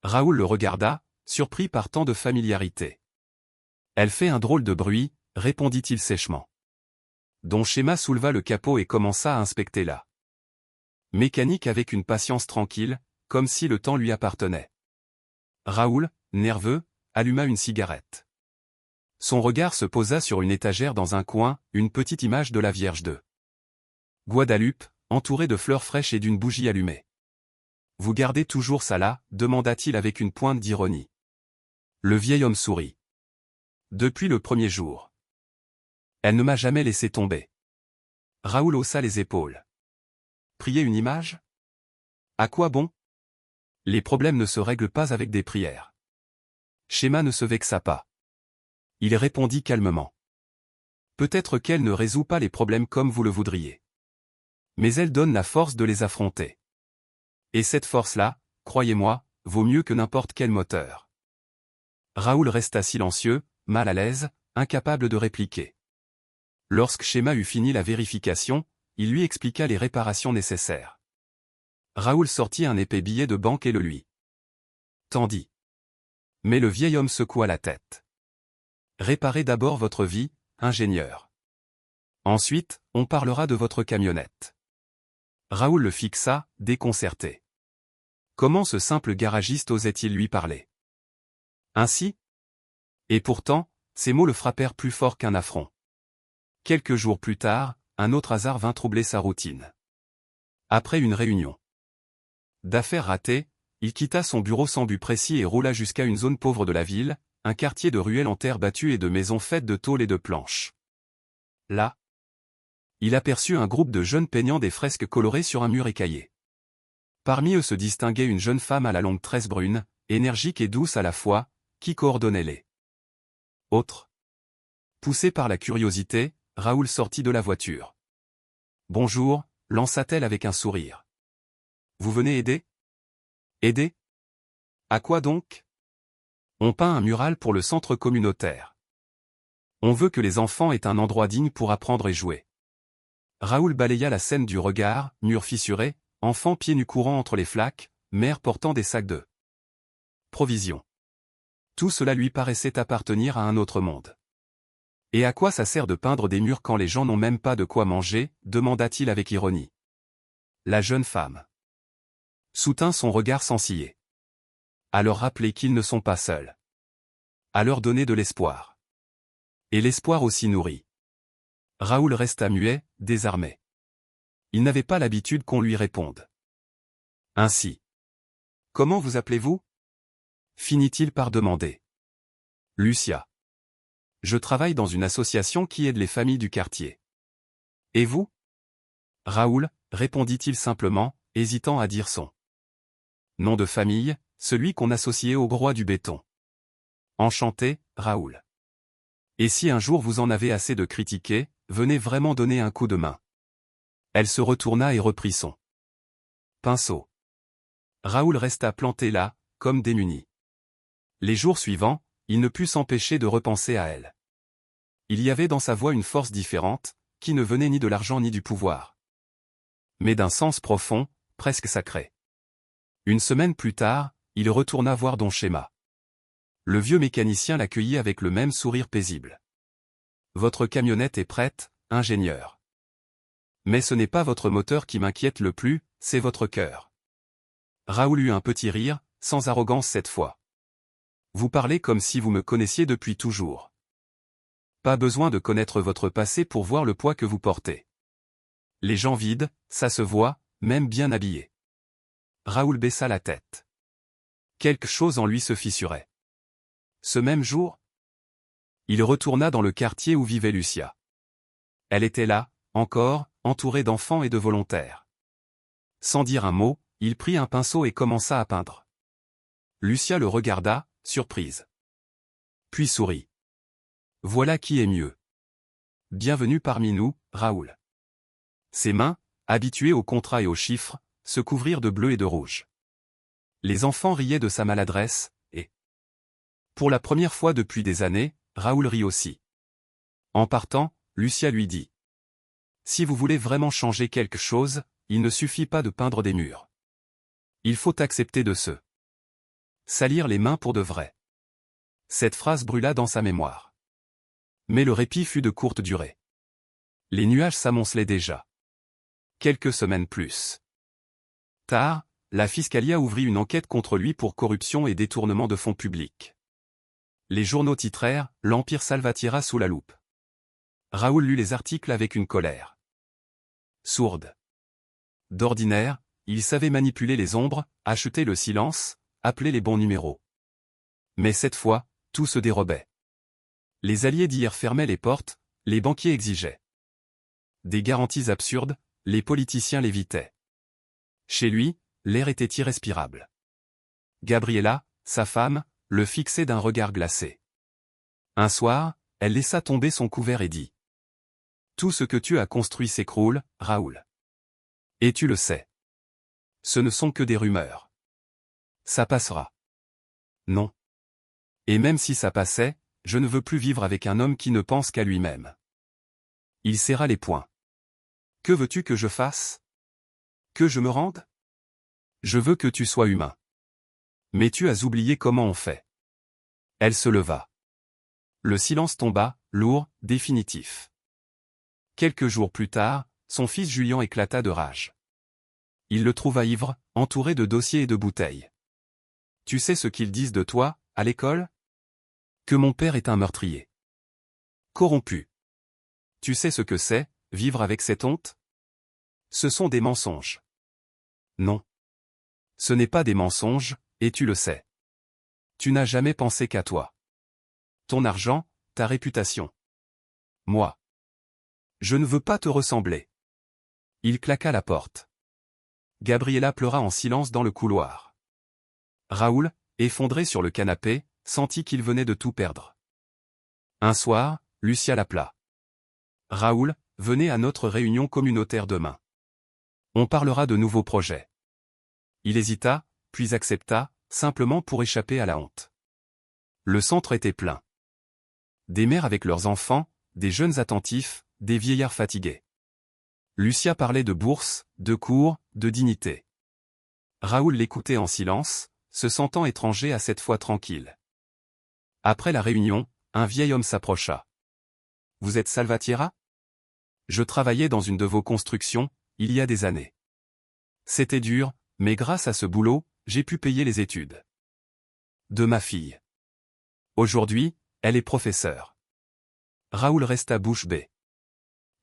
Raoul le regarda, surpris par tant de familiarité. « Elle fait un drôle de bruit, » répondit-il sèchement. Don Schéma souleva le capot et commença à inspecter la mécanique avec une patience tranquille, comme si le temps lui appartenait. Raoul, nerveux, alluma une cigarette. Son regard se posa sur une étagère dans un coin, une petite image de la Vierge de Guadalupe, entourée de fleurs fraîches et d'une bougie allumée. « Vous gardez toujours ça là ?» demanda-t-il avec une pointe d'ironie. Le vieil homme sourit. Depuis le premier jour. Elle ne m'a jamais laissé tomber. Raoul haussa les épaules. Prier une image? À quoi bon? Les problèmes ne se règlent pas avec des prières. Schéma ne se vexa pas. Il répondit calmement. Peut-être qu'elle ne résout pas les problèmes comme vous le voudriez. Mais elle donne la force de les affronter. Et cette force-là, croyez-moi, vaut mieux que n'importe quel moteur. Raoul resta silencieux, mal à l'aise, incapable de répliquer. Lorsque Schéma eut fini la vérification, il lui expliqua les réparations nécessaires. Raoul sortit un épais billet de banque et le lui tendit. Mais le vieil homme secoua la tête. Réparez d'abord votre vie, ingénieur. Ensuite, on parlera de votre camionnette. Raoul le fixa, déconcerté. Comment ce simple garagiste osait-il lui parler? Ainsi? Et pourtant, ces mots le frappèrent plus fort qu'un affront. Quelques jours plus tard, un autre hasard vint troubler sa routine. Après une réunion d'affaires ratée, il quitta son bureau sans but précis et roula jusqu'à une zone pauvre de la ville, un quartier de ruelles en terre battue et de maisons faites de tôles et de planches. Là, il aperçut un groupe de jeunes peignant des fresques colorées sur un mur écaillé. Parmi eux se distinguait une jeune femme à la longue tresse brune, énergique et douce à la fois, qui coordonnait les autres. Poussé par la curiosité, Raoul sortit de la voiture. « Bonjour », lança-t-elle avec un sourire. « Vous venez aider ? » « Aider ? À quoi donc ? On peint un mural pour le centre communautaire. On veut que les enfants aient un endroit digne pour apprendre et jouer. » Raoul balaya la scène du regard, mur fissuré, enfants pieds nus courant entre les flaques, mère portant des sacs de provisions. Tout cela lui paraissait appartenir à un autre monde. « Et à quoi ça sert de peindre des murs quand les gens n'ont même pas de quoi manger ?» demanda-t-il avec ironie. La jeune femme soutint son regard sans ciller. À leur rappeler qu'ils ne sont pas seuls. À leur donner de l'espoir. Et l'espoir aussi nourri. Raoul resta muet, désarmé. Il n'avait pas l'habitude qu'on lui réponde. Ainsi. « Comment vous appelez-vous ? » finit-il par demander. « Lucia. Je travaille dans une association qui aide les familles du quartier. » « Et vous ? » Raoul, répondit-il simplement, hésitant à dire son nom de famille, celui qu'on associait au roi du béton. « Enchanté, Raoul. Et si un jour vous en avez assez de critiquer, venez vraiment donner un coup de main. » Elle se retourna et reprit son pinceau. Raoul resta planté là, comme démuni. Les jours suivants, il ne put s'empêcher de repenser à elle. Il y avait dans sa voix une force différente, qui ne venait ni de l'argent ni du pouvoir, mais d'un sens profond, presque sacré. Une semaine plus tard, il retourna voir Don Schéma. Le vieux mécanicien l'accueillit avec le même sourire paisible. « Votre camionnette est prête, ingénieur. Mais ce n'est pas votre moteur qui m'inquiète le plus, c'est votre cœur. » Raoul eut un petit rire, sans arrogance cette fois. « Vous parlez comme si vous me connaissiez depuis toujours. Pas besoin de connaître votre passé pour voir le poids que vous portez. Les gens vides, ça se voit, même bien habillés. » Raoul baissa la tête. Quelque chose en lui se fissurait. Ce même jour, il retourna dans le quartier où vivait Lucia. Elle était là, encore, entourée d'enfants et de volontaires. Sans dire un mot, il prit un pinceau et commença à peindre. Lucia le regarda, surprise. Puis sourit. « Voilà qui est mieux. Bienvenue parmi nous, Raoul. » Ses mains, habituées aux contrats et aux chiffres, se couvrirent de bleu et de rouge. Les enfants riaient de sa maladresse, et pour la première fois depuis des années, Raoul rit aussi. En partant, Lucia lui dit. « Si vous voulez vraiment changer quelque chose, il ne suffit pas de peindre des murs. Il faut accepter de se salir les mains pour de vrai. » Cette phrase brûla dans sa mémoire. Mais le répit fut de courte durée. Les nuages s'amoncelaient déjà. Quelques semaines plus tard, la Fiscalia ouvrit une enquête contre lui pour corruption et détournement de fonds publics. Les journaux titrèrent « L'Empire Salvatierra sous la loupe ». Raoul lut les articles avec une colère sourde. D'ordinaire, il savait manipuler les ombres, acheter le silence, appeler les bons numéros. Mais cette fois, tout se dérobait. Les alliés d'hier fermaient les portes, les banquiers exigeaient des garanties absurdes, les politiciens l'évitaient. Chez lui, l'air était irrespirable. Gabriela, sa femme, le fixait d'un regard glacé. Un soir, elle laissa tomber son couvert et dit : « Tout ce que tu as construit s'écroule, Raoul. Et tu le sais. Ce ne sont que des rumeurs. Ça passera. Non. Et même si ça passait, je ne veux plus vivre avec un homme qui ne pense qu'à lui-même. » Il serra les poings. « Que veux-tu que je fasse ? Que je me rende ? Je veux que tu sois humain. Mais tu as oublié comment on fait. » Elle se leva. Le silence tomba, lourd, définitif. Quelques jours plus tard, son fils Julien éclata de rage. Il le trouva ivre, entouré de dossiers et de bouteilles. « Tu sais ce qu'ils disent de toi, à l'école ? Que mon père est un meurtrier. Corrompu. Tu sais ce que c'est, vivre avec cette honte ? Ce sont des mensonges. » Non. Ce n'est pas des mensonges, et tu le sais. Tu n'as jamais pensé qu'à toi. Ton argent, ta réputation. Moi. Je ne veux pas te ressembler. Il claqua la porte. Gabriela pleura en silence dans le couloir. Raoul, effondré sur le canapé, sentit qu'il venait de tout perdre. Un soir, Lucia l'appela. « Raoul, venez à notre réunion communautaire demain. On parlera de nouveaux projets. » Il hésita, puis accepta, simplement pour échapper à la honte. Le centre était plein. Des mères avec leurs enfants, des jeunes attentifs, des vieillards fatigués. Lucia parlait de bourse, de cours, de dignité. Raoul l'écoutait en silence, se sentant étranger à cette fois tranquille. Après la réunion, un vieil homme s'approcha. « Vous êtes Salvatierra ? Je travaillais dans une de vos constructions, il y a des années. C'était dur, mais grâce à ce boulot, j'ai pu payer les études de ma fille. Aujourd'hui, elle est professeure. » Raoul resta bouche bée.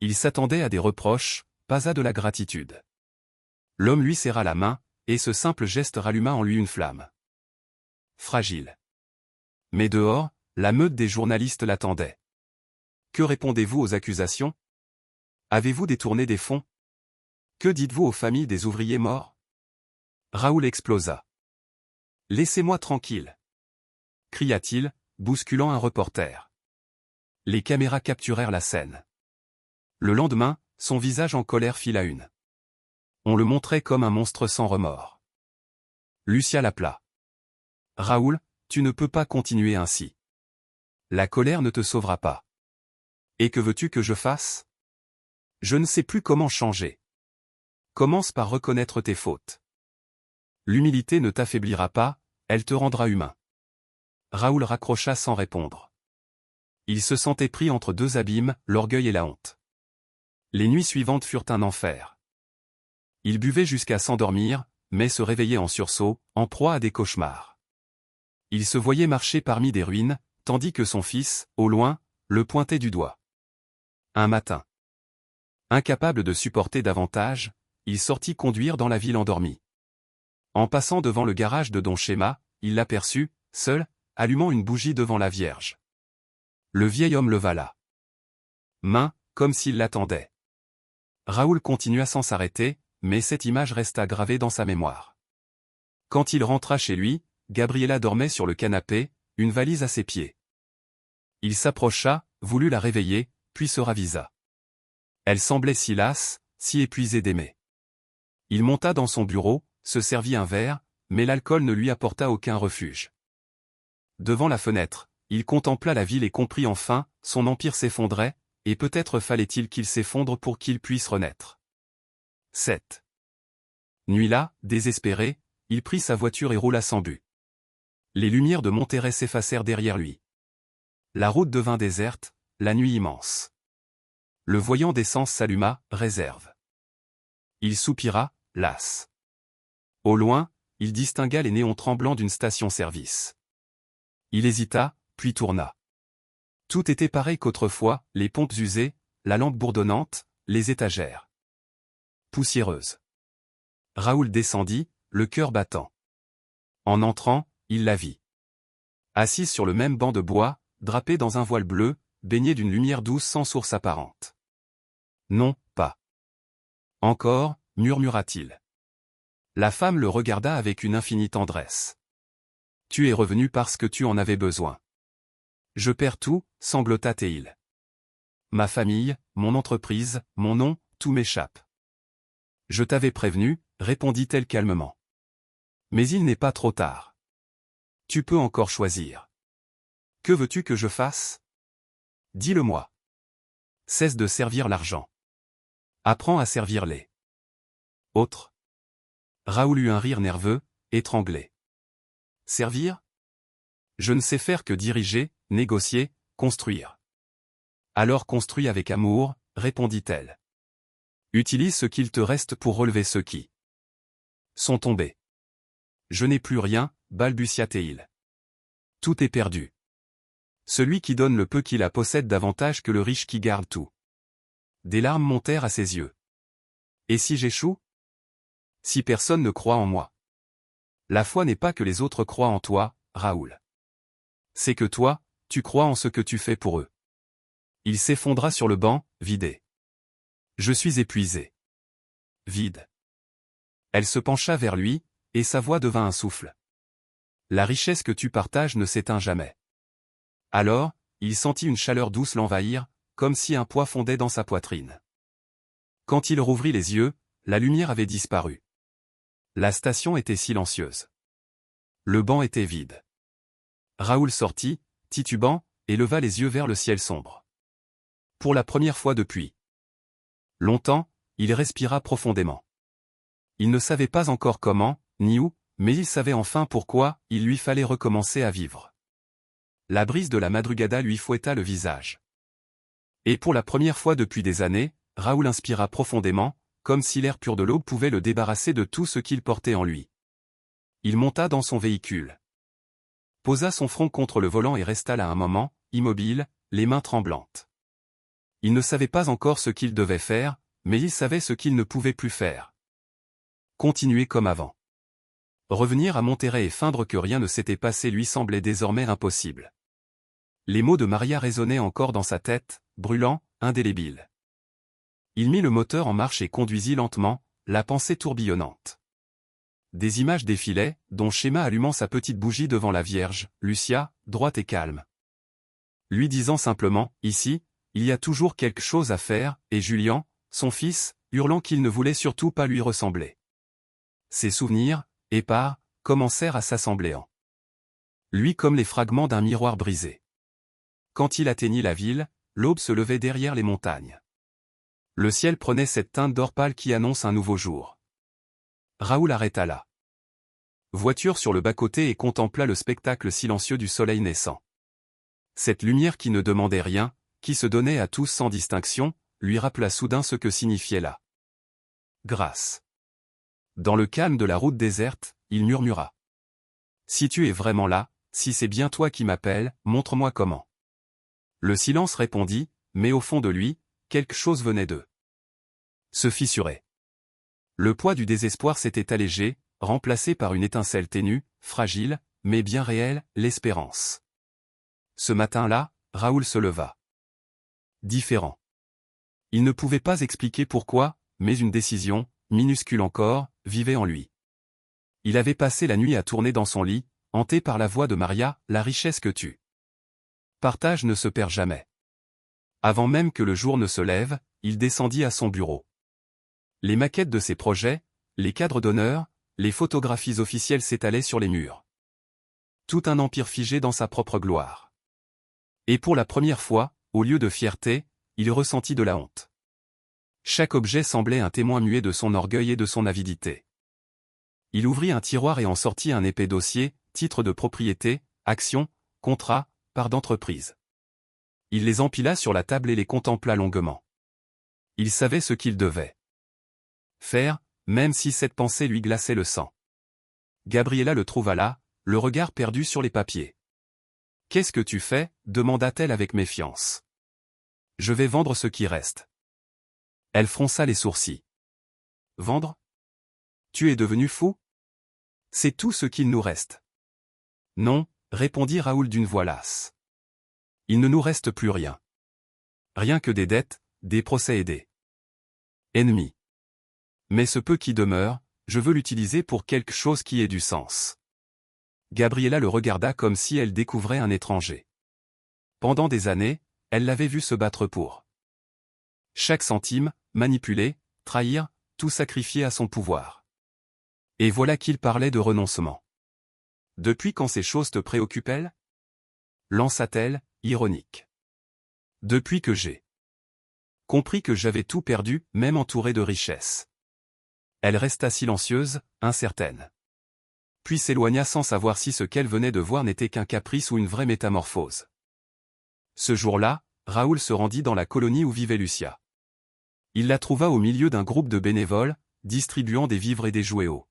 Il s'attendait à des reproches, pas à de la gratitude. L'homme lui serra la main, et ce simple geste ralluma en lui une flamme. Fragile. Mais dehors, la meute des journalistes l'attendait. Que répondez-vous aux accusations ? Avez-vous détourné des fonds ? Que dites-vous aux familles des ouvriers morts ? Raoul explosa. « Laissez-moi tranquille !» cria-t-il, bousculant un reporter. Les caméras capturèrent la scène. Le lendemain, son visage en colère fit la une. On le montrait comme un monstre sans remords. Lucia l'appela. « Raoul, tu ne peux pas continuer ainsi. La colère ne te sauvera pas. Et que veux-tu que je fasse ? Je ne sais plus comment changer. Commence par reconnaître tes fautes. L'humilité ne t'affaiblira pas, elle te rendra humain. » Raoul raccrocha sans répondre. Il se sentait pris entre deux abîmes, l'orgueil et la honte. Les nuits suivantes furent un enfer. Il buvait jusqu'à s'endormir, mais se réveillait en sursaut, en proie à des cauchemars. Il se voyait marcher parmi des ruines, tandis que son fils, au loin, le pointait du doigt. Un matin, incapable de supporter davantage, il sortit conduire dans la ville endormie. En passant devant le garage de Don Schéma, il l'aperçut, seul, allumant une bougie devant la Vierge. Le vieil homme leva la main, comme s'il l'attendait. Raoul continua sans s'arrêter, mais cette image resta gravée dans sa mémoire. Quand il rentra chez lui, Gabriela dormait sur le canapé, une valise à ses pieds. Il s'approcha, voulut la réveiller, puis se ravisa. Elle semblait si lasse, si épuisée d'aimer. Il monta dans son bureau, se servit un verre, mais l'alcool ne lui apporta aucun refuge. Devant la fenêtre, il contempla la ville et comprit enfin, son empire s'effondrait, et peut-être fallait-il qu'il s'effondre pour qu'il puisse renaître. Cette nuit-là, désespéré, il prit sa voiture et roula sans but. Les lumières de Monterrey s'effacèrent derrière lui. La route devint déserte, la nuit immense. Le voyant d'essence s'alluma, réserve. Il soupira, las. Au loin, il distingua les néons tremblants d'une station-service. Il hésita, puis tourna. Tout était pareil qu'autrefois, les pompes usées, la lampe bourdonnante, les étagères poussiéreuses. Raoul descendit, le cœur battant. En entrant, il la vit. Assise sur le même banc de bois, drapée dans un voile bleu, baignée d'une lumière douce sans source apparente. Non, pas. Encore, murmura-t-il. La femme le regarda avec une infinie tendresse. Tu es revenu parce que tu en avais besoin. Je perds tout, sanglota-t-il. Ma famille, mon entreprise, mon nom, tout m'échappe. Je t'avais prévenu, répondit-elle calmement. Mais il n'est pas trop tard. Tu peux encore choisir. Que veux-tu que je fasse? Dis-le-moi. Cesse de servir l'argent. Apprends à servir les autres. Raoul eut un rire nerveux, étranglé. Servir? Je ne sais faire que diriger, négocier, construire. Alors construis avec amour, répondit-elle. Utilise ce qu'il te reste pour relever ceux qui sont tombés. Je n'ai plus rien, balbutia-t-il. Tout est perdu. Celui qui donne le peu qu'il a possède davantage que le riche qui garde tout. Des larmes montèrent à ses yeux. Et si j'échoue? Si personne ne croit en moi. La foi n'est pas que les autres croient en toi, Raoul. C'est que toi, tu crois en ce que tu fais pour eux. Il s'effondra sur le banc, vidé. Je suis épuisé. Vide. Elle se pencha vers lui, et sa voix devint un souffle. La richesse que tu partages ne s'éteint jamais. Alors, il sentit une chaleur douce l'envahir, comme si un poids fondait dans sa poitrine. Quand il rouvrit les yeux, la lumière avait disparu. La station était silencieuse. Le banc était vide. Raoul sortit, titubant, et leva les yeux vers le ciel sombre. Pour la première fois depuis longtemps, il respira profondément. Il ne savait pas encore comment, ni où, mais il savait enfin pourquoi il lui fallait recommencer à vivre. La brise de la madrugada lui fouetta le visage. Et pour la première fois depuis des années, Raoul inspira profondément, comme si l'air pur de l'aube pouvait le débarrasser de tout ce qu'il portait en lui. Il monta dans son véhicule. Posa son front contre le volant et resta là un moment, immobile, les mains tremblantes. Il ne savait pas encore ce qu'il devait faire, mais il savait ce qu'il ne pouvait plus faire. Continuer comme avant. Revenir à Monterrey et feindre que rien ne s'était passé lui semblait désormais impossible. Les mots de Maria résonnaient encore dans sa tête, brûlants, indélébiles. Il mit le moteur en marche et conduisit lentement, la pensée tourbillonnante. Des images défilaient, dont Schéma allumant sa petite bougie devant la Vierge, Lucia, droite et calme. Lui disant simplement, ici, il y a toujours quelque chose à faire, et Julien, son fils, hurlant qu'il ne voulait surtout pas lui ressembler. Ses souvenirs, épars, commencèrent à s'assembler en lui comme les fragments d'un miroir brisé. Quand il atteignit la ville, l'aube se levait derrière les montagnes. Le ciel prenait cette teinte d'or pâle qui annonce un nouveau jour. Raoul arrêta la voiture sur le bas-côté et contempla le spectacle silencieux du soleil naissant. Cette lumière qui ne demandait rien, qui se donnait à tous sans distinction, lui rappela soudain ce que signifiait la grâce. Dans le calme de la route déserte, il murmura. Si tu es vraiment là, si c'est bien toi qui m'appelles, montre-moi comment. Le silence répondit, mais au fond de lui, quelque chose venait de se fissurer. Le poids du désespoir s'était allégé, remplacé par une étincelle ténue, fragile, mais bien réelle, l'espérance. Ce matin-là, Raoul se leva. Différent. Il ne pouvait pas expliquer pourquoi, mais une décision, minuscule encore, vivait en lui. Il avait passé la nuit à tourner dans son lit, hanté par la voix de Maria, la richesse que tu partages ne se perd jamais. Avant même que le jour ne se lève, il descendit à son bureau. Les maquettes de ses projets, les cadres d'honneur, les photographies officielles s'étalaient sur les murs. Tout un empire figé dans sa propre gloire. Et pour la première fois, au lieu de fierté, il ressentit de la honte. Chaque objet semblait un témoin muet de son orgueil et de son avidité. Il ouvrit un tiroir et en sortit un épais dossier, titre de propriété, actions, contrat, part d'entreprise. Il les empila sur la table et les contempla longuement. Il savait ce qu'il devait faire, même si cette pensée lui glaçait le sang. Gabriella le trouva là, le regard perdu sur les papiers. « Qu'est-ce que tu fais » demanda-t-elle avec méfiance. « Je vais vendre ce qui reste. » Elle fronça les sourcils. « Vendre ? Tu es devenu fou ? C'est tout ce qu'il nous reste. » Non, répondit Raoul d'une voix lasse. Il ne nous reste plus rien. Rien que des dettes, des procès et des ennemis. Mais ce peu qui demeure, je veux l'utiliser pour quelque chose qui ait du sens. Gabriela le regarda comme si elle découvrait un étranger. Pendant des années, elle l'avait vu se battre pour chaque centime, manipuler, trahir, tout sacrifier à son pouvoir. Et voilà qu'il parlait de renoncement. Depuis quand ces choses te préoccupent-elles? Lança-t-elle, ironique. Depuis que j'ai compris que j'avais tout perdu, même entouré de richesses. Elle resta silencieuse, incertaine. Puis s'éloigna sans savoir si ce qu'elle venait de voir n'était qu'un caprice ou une vraie métamorphose. Ce jour-là, Raoul se rendit dans la colonie où vivait Lucia. Il la trouva au milieu d'un groupe de bénévoles, distribuant des vivres et des jouets aux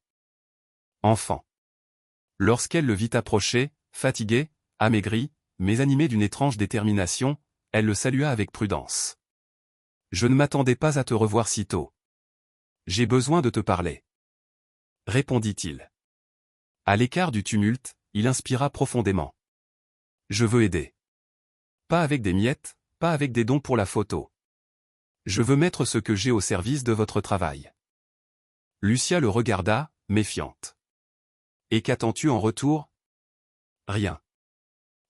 enfants. Lorsqu'elle le vit approcher, fatigué, amaigri, mais animé d'une étrange détermination, elle le salua avec prudence. « Je ne m'attendais pas à te revoir si tôt. J'ai besoin de te parler. » répondit-il. À l'écart du tumulte, il inspira profondément. « Je veux aider. Pas avec des miettes, pas avec des dons pour la photo. Je veux mettre ce que j'ai au service de votre travail. » Lucia le regarda, méfiante. « Et qu'attends-tu en retour? » « Rien.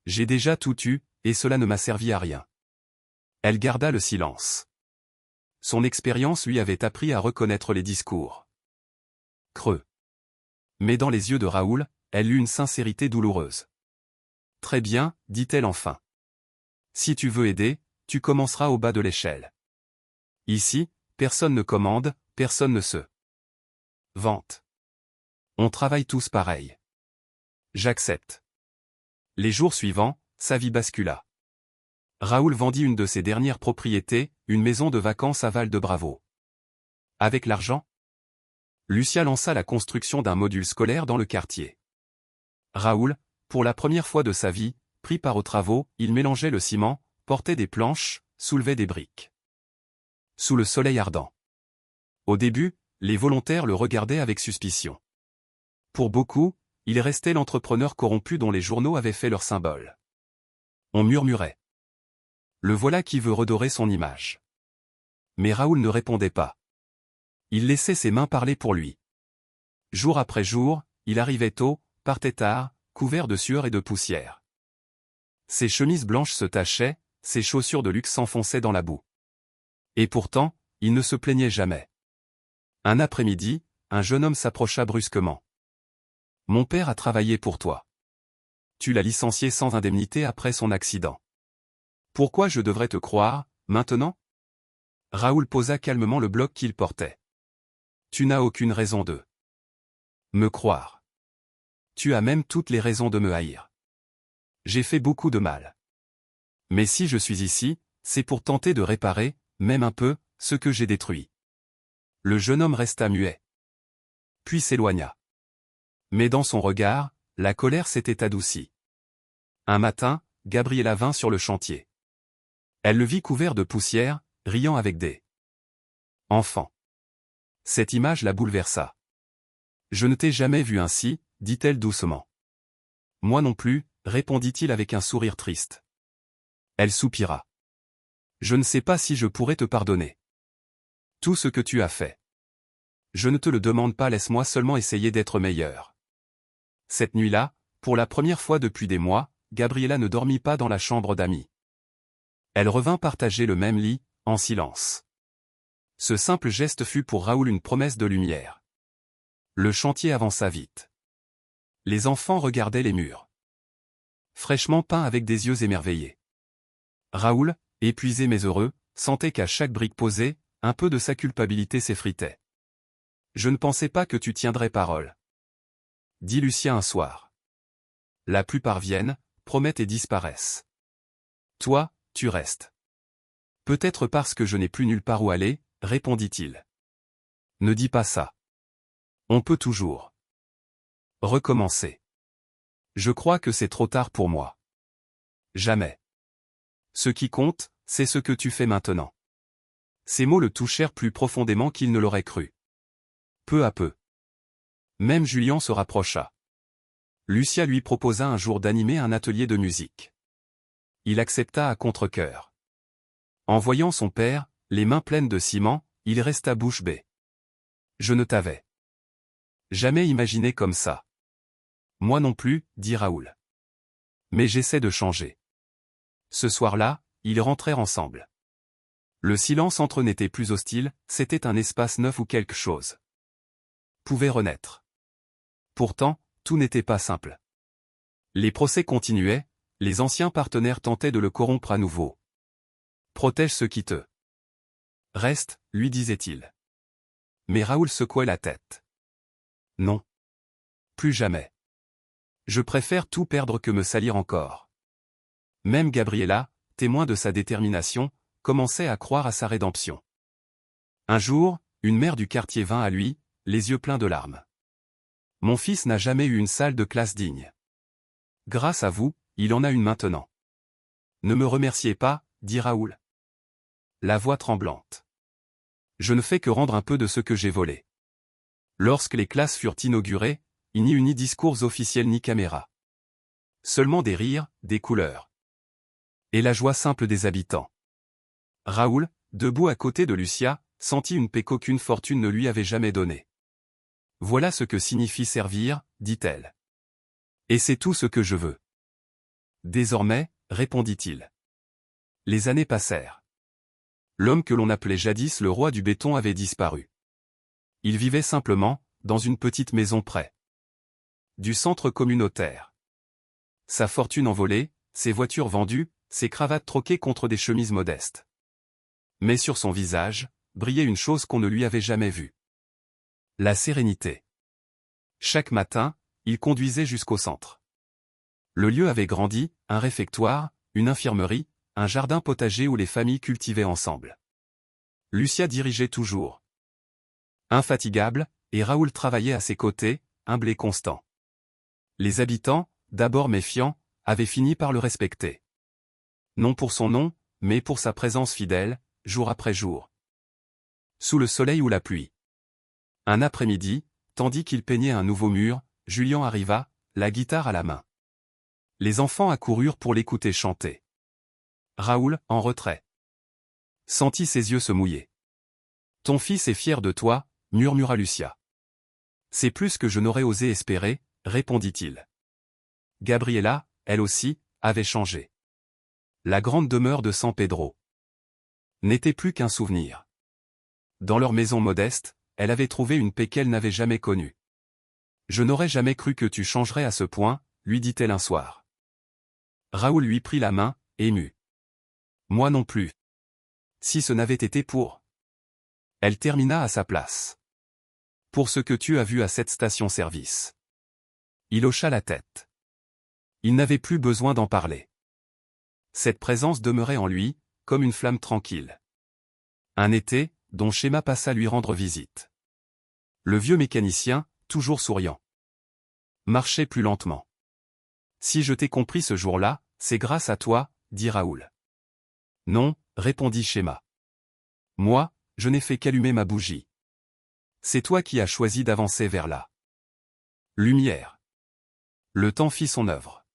J'ai déjà tout eu, et cela ne m'a servi à rien. » Elle garda le silence. Son expérience lui avait appris à reconnaître les discours creux. Mais dans les yeux de Raoul, elle eut une sincérité douloureuse. « Très bien, dit-elle enfin. Si tu veux aider, tu commenceras au bas de l'échelle. Ici, personne ne commande, personne ne se vante. On travaille tous pareil. J'accepte. » Les jours suivants, sa vie bascula. Raoul vendit une de ses dernières propriétés, une maison de vacances à Val-de-Bravo. Avec l'argent, Lucia lança la construction d'un module scolaire dans le quartier. Raoul, pour la première fois de sa vie, pris part aux travaux, il mélangeait le ciment, portait des planches, soulevait des briques. Sous le soleil ardent. Au début, les volontaires le regardaient avec suspicion. Pour beaucoup, il restait l'entrepreneur corrompu dont les journaux avaient fait leur symbole. On murmurait. Le voilà qui veut redorer son image. Mais Raoul ne répondait pas. Il laissait ses mains parler pour lui. Jour après jour, il arrivait tôt, partait tard, couvert de sueur et de poussière. Ses chemises blanches se tachaient, ses chaussures de luxe s'enfonçaient dans la boue. Et pourtant, il ne se plaignait jamais. Un après-midi, un jeune homme s'approcha brusquement. « Mon père a travaillé pour toi. Tu l'as licencié sans indemnité après son accident. Pourquoi je devrais te croire, maintenant ?» Raoul posa calmement le bloc qu'il portait. « Tu n'as aucune raison de me croire. Tu as même toutes les raisons de me haïr. J'ai fait beaucoup de mal. Mais si je suis ici, c'est pour tenter de réparer, même un peu, ce que j'ai détruit. » Le jeune homme resta muet. Puis s'éloigna. Mais dans son regard, la colère s'était adoucie. Un matin, Gabriela vint sur le chantier. Elle le vit couvert de poussière, riant avec des enfants. Cette image la bouleversa. « Je ne t'ai jamais vu ainsi, dit-elle doucement. »« Moi non plus, répondit-il avec un sourire triste. Elle soupira. « Je ne sais pas si je pourrais te pardonner. Tout ce que tu as fait. Je ne te le demande pas, laisse-moi seulement essayer d'être meilleur. » Cette nuit-là, pour la première fois depuis des mois, Gabriela ne dormit pas dans la chambre d'amis. Elle revint partager le même lit, en silence. Ce simple geste fut pour Raoul une promesse de lumière. Le chantier avança vite. Les enfants regardaient les murs. Fraîchement peints avec des yeux émerveillés. Raoul, épuisé mais heureux, sentait qu'à chaque brique posée, un peu de sa culpabilité s'effritait. « Je ne pensais pas que tu tiendrais parole. » dit Lucien un soir. « La plupart viennent, promettent et disparaissent. Toi, tu restes. »« Peut-être parce que je n'ai plus nulle part où aller, » répondit-il. « Ne dis pas ça. On peut toujours recommencer. Je crois que c'est trop tard pour moi. Jamais. Ce qui compte, c'est ce que tu fais maintenant. » Ces mots le touchèrent plus profondément qu'il ne l'aurait cru. Peu à peu. Même Julien se rapprocha. Lucia lui proposa un jour d'animer un atelier de musique. Il accepta à contre-cœur. En voyant son père, les mains pleines de ciment, il resta bouche bée. Je ne t'avais jamais imaginé comme ça. Moi non plus, dit Raoul. Mais j'essaie de changer. Ce soir-là, ils rentrèrent ensemble. Le silence entre eux n'était plus hostile, c'était un espace neuf où quelque chose pouvait renaître. Pourtant, tout n'était pas simple. Les procès continuaient, les anciens partenaires tentaient de le corrompre à nouveau. Protège ceux qui te restent, lui disait-il. Mais Raoul secouait la tête. Non. Plus jamais. Je préfère tout perdre que me salir encore. Même Gabriella, témoin de sa détermination, commençait à croire à sa rédemption. Un jour, une mère du quartier vint à lui, les yeux pleins de larmes. Mon fils n'a jamais eu une salle de classe digne. Grâce à vous, il en a une maintenant. Ne me remerciez pas, dit Raoul. La voix tremblante. Je ne fais que rendre un peu de ce que j'ai volé. Lorsque les classes furent inaugurées, il n'y eut ni discours officiels ni caméra. Seulement des rires, des couleurs. Et la joie simple des habitants. Raoul, debout à côté de Lucia, sentit une paix qu'aucune fortune ne lui avait jamais donnée. Voilà ce que signifie servir, dit-elle. Et c'est tout ce que je veux. Désormais, répondit-il. Les années passèrent. L'homme que l'on appelait jadis le roi du béton avait disparu. Il vivait simplement, dans une petite maison près du centre communautaire. Sa fortune envolée, ses voitures vendues, ses cravates troquées contre des chemises modestes. Mais sur son visage, brillait une chose qu'on ne lui avait jamais vue. La sérénité. Chaque matin, il conduisait jusqu'au centre. Le lieu avait grandi, un réfectoire, une infirmerie, un jardin potager où les familles cultivaient ensemble. Lucia dirigeait toujours. Infatigable, et Raoul travaillait à ses côtés, humble et constant. Les habitants, d'abord méfiants, avaient fini par le respecter. Non pour son nom, mais pour sa présence fidèle, jour après jour. Sous le soleil ou la pluie. Un après-midi, tandis qu'il peignait un nouveau mur, Julien arriva, la guitare à la main. Les enfants accoururent pour l'écouter chanter. Raoul, en retrait, sentit ses yeux se mouiller. Ton fils est fier de toi, murmura Lucia. C'est plus que je n'aurais osé espérer, répondit-il. Gabriella, elle aussi, avait changé. La grande demeure de San Pedro n'était plus qu'un souvenir. Dans leur maison modeste, elle avait trouvé une paix qu'elle n'avait jamais connue. Je n'aurais jamais cru que tu changerais à ce point, lui dit-elle un soir. Raoul lui prit la main, ému. Moi non plus. Si ce n'avait été pour... Elle termina à sa place. Pour ce que tu as vu à cette station-service. Il hocha la tête. Il n'avait plus besoin d'en parler. Cette présence demeurait en lui, comme une flamme tranquille. Un été, dont Schéma passa lui rendre visite. Le vieux mécanicien, toujours souriant, marchait plus lentement. Si je t'ai compris ce jour-là, c'est grâce à toi, dit Raoul. Non, répondit Schéma. Moi, je n'ai fait qu'allumer ma bougie. C'est toi qui as choisi d'avancer vers la lumière. Le temps fit son œuvre.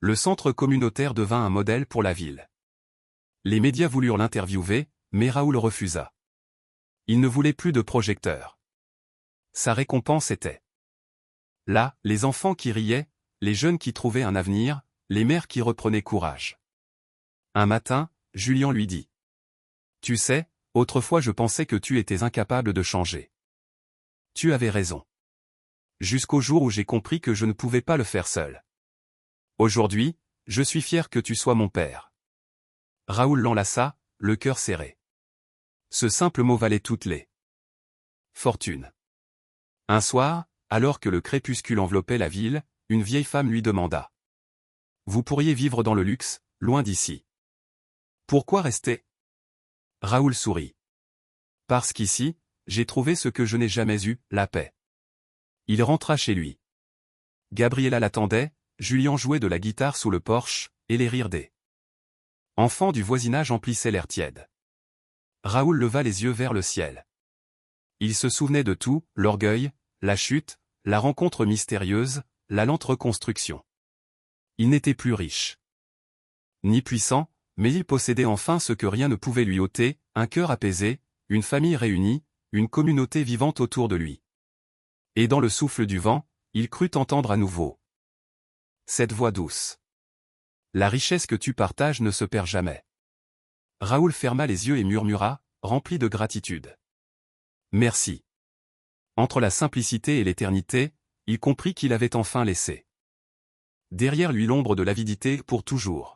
Le centre communautaire devint un modèle pour la ville. Les médias voulurent l'interviewer, mais Raoul refusa. Il ne voulait plus de projecteurs. Sa récompense était là, les enfants qui riaient, les jeunes qui trouvaient un avenir, les mères qui reprenaient courage. Un matin, Julien lui dit. Tu sais, autrefois je pensais que tu étais incapable de changer. Tu avais raison. Jusqu'au jour où j'ai compris que je ne pouvais pas le faire seul. Aujourd'hui, je suis fier que tu sois mon père. Raoul l'enlaça, le cœur serré. Ce simple mot valait toutes les fortunes. Un soir, alors que le crépuscule enveloppait la ville, une vieille femme lui demanda. Vous pourriez vivre dans le luxe, loin d'ici. Pourquoi rester? Raoul sourit. Parce qu'ici, j'ai trouvé ce que je n'ai jamais eu, la paix. Il rentra chez lui. Gabriella l'attendait, Julien jouait de la guitare sous le porche, et les rires des enfants du voisinage emplissaient l'air tiède. Raoul leva les yeux vers le ciel. Il se souvenait de tout, l'orgueil, la chute, la rencontre mystérieuse, la lente reconstruction. Il n'était plus riche, ni puissant, mais il possédait enfin ce que rien ne pouvait lui ôter, un cœur apaisé, une famille réunie, une communauté vivante autour de lui. Et dans le souffle du vent, il crut entendre à nouveau cette voix douce. La richesse que tu partages ne se perd jamais. Raoul ferma les yeux et murmura, rempli de gratitude. Merci. Entre la simplicité et l'éternité, il comprit qu'il avait enfin laissé derrière lui l'ombre de l'avidité pour toujours.